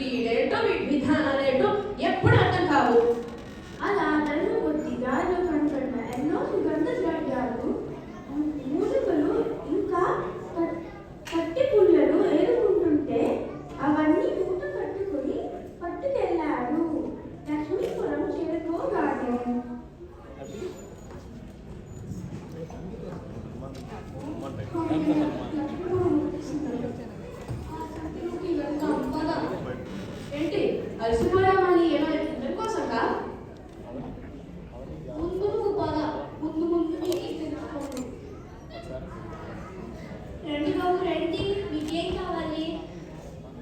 వీడేంటో వీడి విధానాలేంటో ఎప్పుడు అర్థం కావు. అలా నన్ను కొద్దిగా కంటున్న ఎన్నో సుగంధ ద్రవ్యాలు, మూలికలు, ఇంకా కట్టి పుల్లలు ఏరుకుంటుంటే అవన్నీ మూట కట్టుకుని పట్టుకెళ్లారు. లక్ష్మీపురం చేరుకోగానే ఏంటి అలసిపోయామని ఏమైనా తినడం కోసంగా? ముందు నువ్వు పద, ముందు ముందు నీకు తెలుసుకోండి. రండి బాబు రండి, మీకేం కావాలి?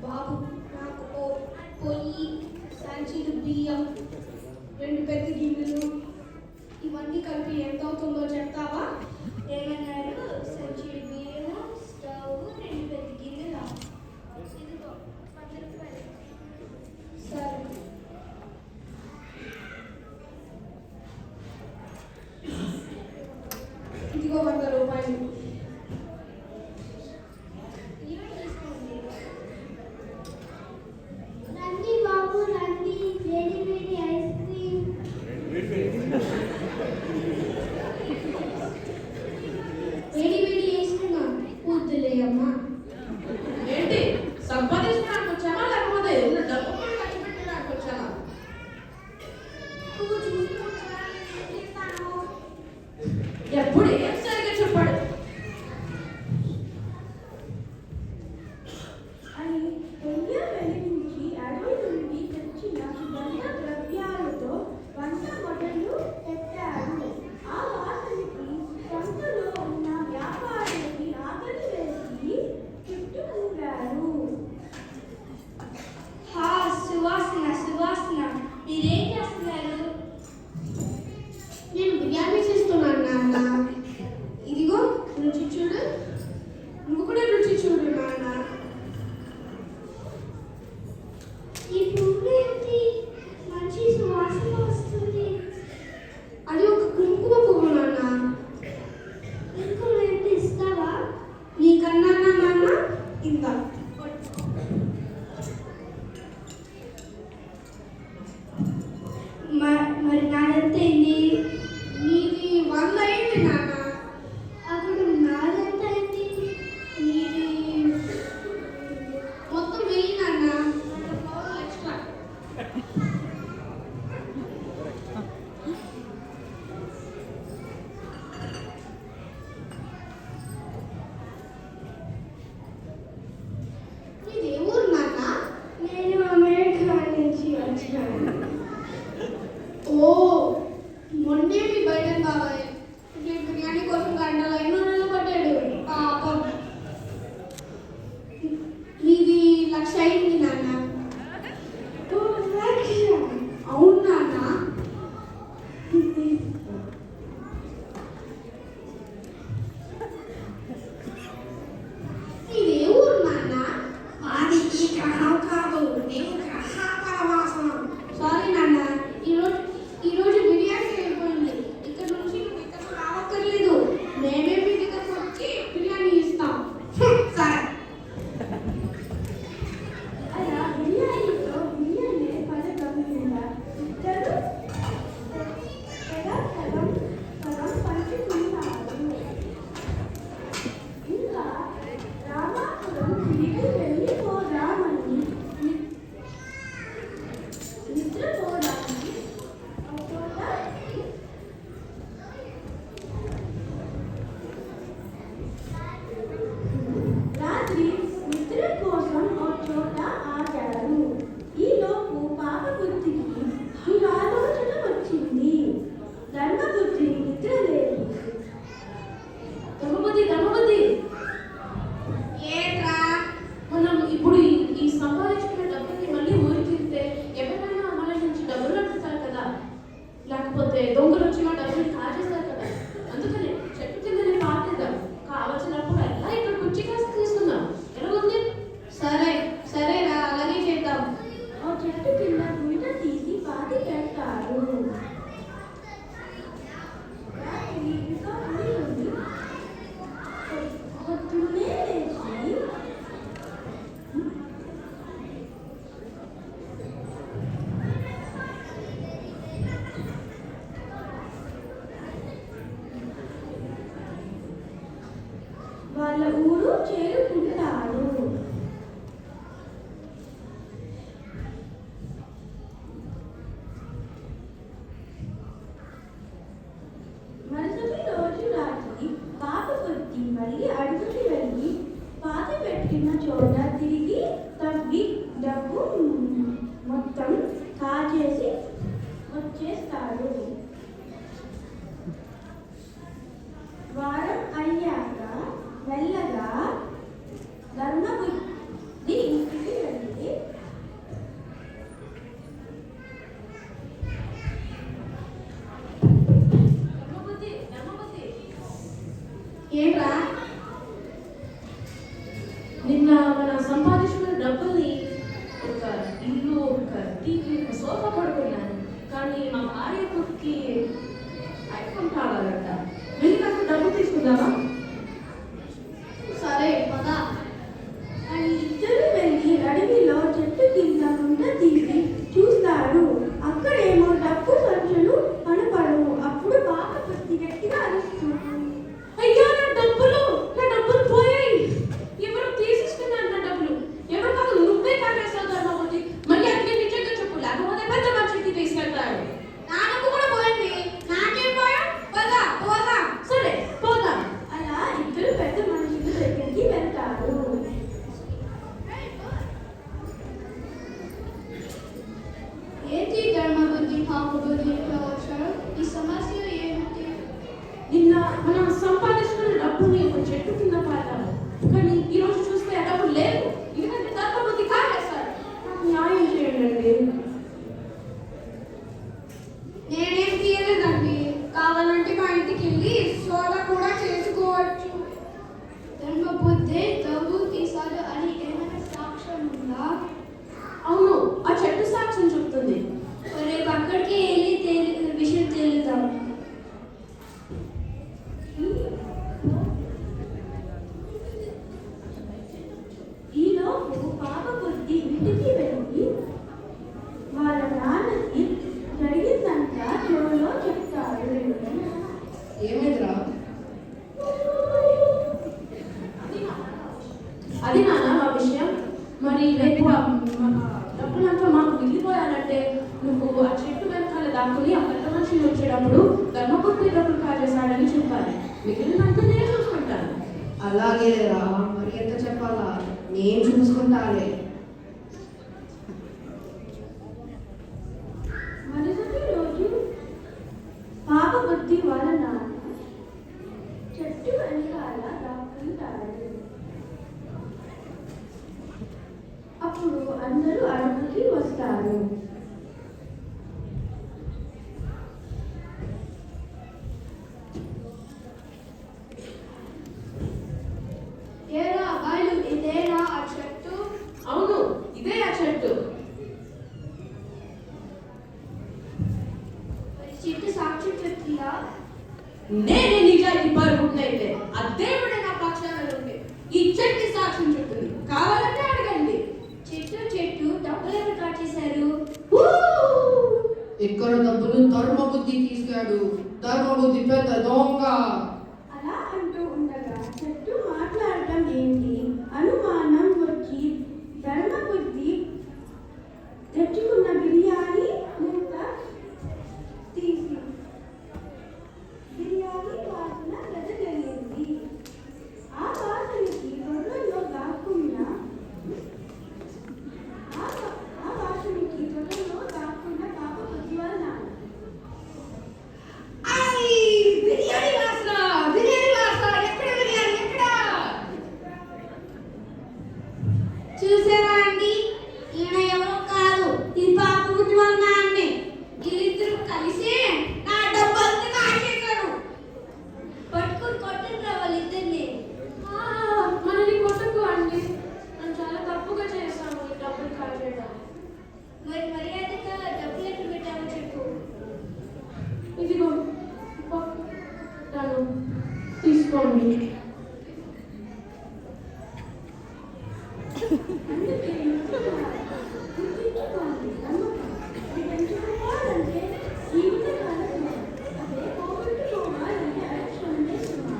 బాబు నాకు పొయ్యి, సంచులు బియ్యం, 2 పెద్ద గిన్నెలు, ఇవన్నీ కలిపి ఎంత అవుతుందో చెప్తావా? ఏమన్నారు? సంచులు బియ్యం, స్టవ్, 2 పెద్ద గిన్నెలు. ఇదిగో 10 రూపాయలు. సరే. ఇదిగో 100 రూపాయలు. రండి బాబు రండి, వేడి వేడి ఐస్ క్రీమ్. వేడి వేడి ఐస్ క్రీమ్ వద్దులే అమ్మా. ఏంటి సంపాదించడానికి వచ్చామా లేకపోతే డబ్బు కూడా ఖర్చు పెట్టడానికి వచ్చామా? నువ్వు చూసుకుంటా చేస్తాను. ఎప్పుడు ఏం సరిగ్గా చెప్పాడు అని దొంగ వెలిగించి అడవి నుండి తెచ్చిన సుగంధ ద్రవ్యాలతో వంట మొదలు పెట్టారు. ఆ వాసనకి సంతలో ఉన్న వ్యాపారికి ఆకలి వేసి చుట్టుముట్టారు. సువాసన సువాసన, మీరేం చేస్తున్నారు? నేను బిర్యానీ చేస్తున్నాను నాన్న. ఇదిగో రుచి చూడు, నువ్వు కూడా రుచి చూడు నాన్న. ఈ పువ్వు ఏంటి మంచి సువాసన వస్తుంది? అది ఒక కుంకుమ పువ్వు నాన్న. కుంకుమ ఏంటి ఇస్తావా? నీకన్నా నాన్న ఇంత. మరి నాదంతా ఏంటి? నీది 100 ఏంటి నాన్న? అప్పుడు నాదంతా ఏంటి? నీది మొత్తం 1000 నాన్న. ఎక్స్ట్రా. నీది ఏ ఊరు నాన్న? నేను అమెరికా నుంచి వచ్చాను. ఓ మొన్నే మీ బయటకు కావాలి. నేను బిర్యానీ కోసం గంటలో 500 పట్టాడు పాపం. మీది 1,00,000 అయింది నాన్న. 1,00,000 ఊరు చేరుకుంటారు. మరుసటి రోజు రాత్రి పాప బుద్ధి మళ్ళీ అడుగుకి వెళ్ళి పాతి పెట్టిన చోట తిరిగి తవ్వి డబ్బు మొత్తం కాజేసి వచ్చేస్తాడు. వారం అయ్యాక మెల్లగా ధర్మబుద్ధి ఇంటికి వెళ్ళి ఏంట్రా నిన్న మన సంపాదించుకున్న డబ్బుల్ని ఒక ఇల్లు, ఒక టీవీ, ఒక సోఫా పడుకున్నాను. కానీ మా భార్య కొడుక్కి ఐఫోన్ కావాలంట. వెళ్ళి నాకు డబ్బు తీసుకుందామా? సరే పద అని ఇద్దరు వెళ్ళి అడవిలో చెట్టు కింద గుంట తీసి చూస్తారు. అక్కడేమో డబ్బు సంచులు కనపడవు. అప్పుడు పాప బుద్ధి గట్టిగా అరుస్తుంది. అయ్యో నా డబ్బులు పోయాయి. ఎవరు తీసేసుకున్నారు నా డబ్బులు? ఎవరు కాదు, నువ్వే కాకేసావు ధర్మబుద్ధి. మళ్ళీ అడిగే నిజంగా చెప్పు, లేకపోతే పెద్ద మనిషికి తీసుకెళ్తాడు. నా డబ్బు కూడా పోయింది. నాకేం పోయా? పద పోదా. సరే పోదాం. అలా ఇద్దరు పెద్ద మనుషుల దగ్గరికి వెళ్తారు. ఏంటి ధర్మబుద్ధి పాప బుద్ధి ఎట్లా వచ్చారు? ఈ సమస్య ఏమిటి? నిన్న మనం సంపాదించుకున్న డబ్బుని ఒక చెట్టు కింద పాతాము. కానీ ఈ రోజు చూస్తే ఆ డబ్బు లేదు. ఎందుకంటే ధర్మబుద్ధి కాకేశారు. నాకు న్యాయం చేయండి. నేనేం తీయలేదండి. కావాలంటే మా ఇంటికి వెళ్ళి సోదా కూడా చేసుకోవచ్చు. ధర్మబుద్ధి డబ్బు తీశాడు అని ఏమైనా సాక్ష్యం ఉందా? అవును, ఆ చెట్టు సాక్ష్యం చెప్తుంది. రేపు అక్కడికి వెళ్ళి విషయం తేలుతాం. ఈలోపు పాప బుద్ధి ఇంటికి వెళ్ళి వాళ్ళ నాన్నకి జరిగిందంతా చెవులో చెప్తాడు. ఏమైందిరా? అది నాన్న మా విషయం. మరి రేపు డబ్బులంతా మాకు మిగిలిపోయాలంటే నువ్వు ఆ చెట్టు వెనకాల దాక్కుని ఆ పెద్ద మనిషి వచ్చేటప్పుడు ధర్మబుద్ధి డబ్బులు కాజేశాడని చెప్పాలి. మిగిలినంత నేను చూసుకుంటాను. అలాగే రా, మరి ఎంత చెప్పాలా? నేను చూసుకుంటాలే. మరుసటి రోజు పాప బుద్ధి వాళ్ళ నాన్న చెట్టు వెనకాల దాక్కుంటాడు. అప్పుడు అందరూ అడవికి వస్తారు. ఏరా అబ్బాయిలు, ఇదేనా ఆ చెట్టు? అవును, ఇదే ఆ చెట్టు. చెట్టు సాక్షి చెప్తుందా? నేనే నిజాయితీ పరుగునైతే ఆ దేవుడే నా పక్షాన ఉంటే ఈ చెట్టు సాక్ష్యం చెప్తుంది. కావాలంటే అడగండి. చెట్టు డబ్బులు ఎవరు కాచేశారు? ఇక్కడ డబ్బులు ధర్మబుద్ధి తీసుకాడు. ధర్మబుద్ధి పెద్ద దొంగ. అలా అంటూ ఉండగా చెట్టు మాట్లాడటం ఏంటి అనుమానం వచ్చి ధర్మబుద్ధి తెచ్చుకున్న బిర్యానీ మూత తీసి బిర్యానీ వాసన వెదజల్లింది. ఆ వాసనకి గొర్రెల్లో దాక్కున్న పాప బుద్ధి వాళ్ళ నాన్న బిర్యానీ వాసన, ఎక్కడ బిర్యానీ ఎక్కడ? చూసారా అండి, ఈయన ఎవరో కాదు, ఈ పాప బుద్ధి వాళ్ళ నాన్నే. వీళ్ళిద్దరూ కలిసి నా డబ్బంతా కాచేశారు. పట్టుకుని కొట్టండి వాళ్ళిద్దరిని. మనల్ని కొట్టకు అండి. మనం చాలా తప్పుగా చేసాము ఈ డబ్బులు కాజేయడం. మరి మర్యాదగా డబ్బులు ఎక్కడ పెట్టామో చెప్పు. ఇదిగో తను తీసుకోండి. అందుకే గుర్తించుకోండి, నమ్మకం అది పెంచుకోవాలంటే జీవితకాలంలో, అదే పోగొట్టుకోవాలంటే అక్షణమే సుమా.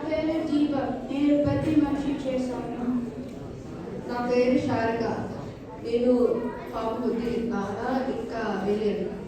పేరు దీపక్. నేను ప్రతి మనిషి చేశాను. నా పేరు శారద. నేను పాప బుద్ధి నాన్న ఇంకా వెళ్ళాను.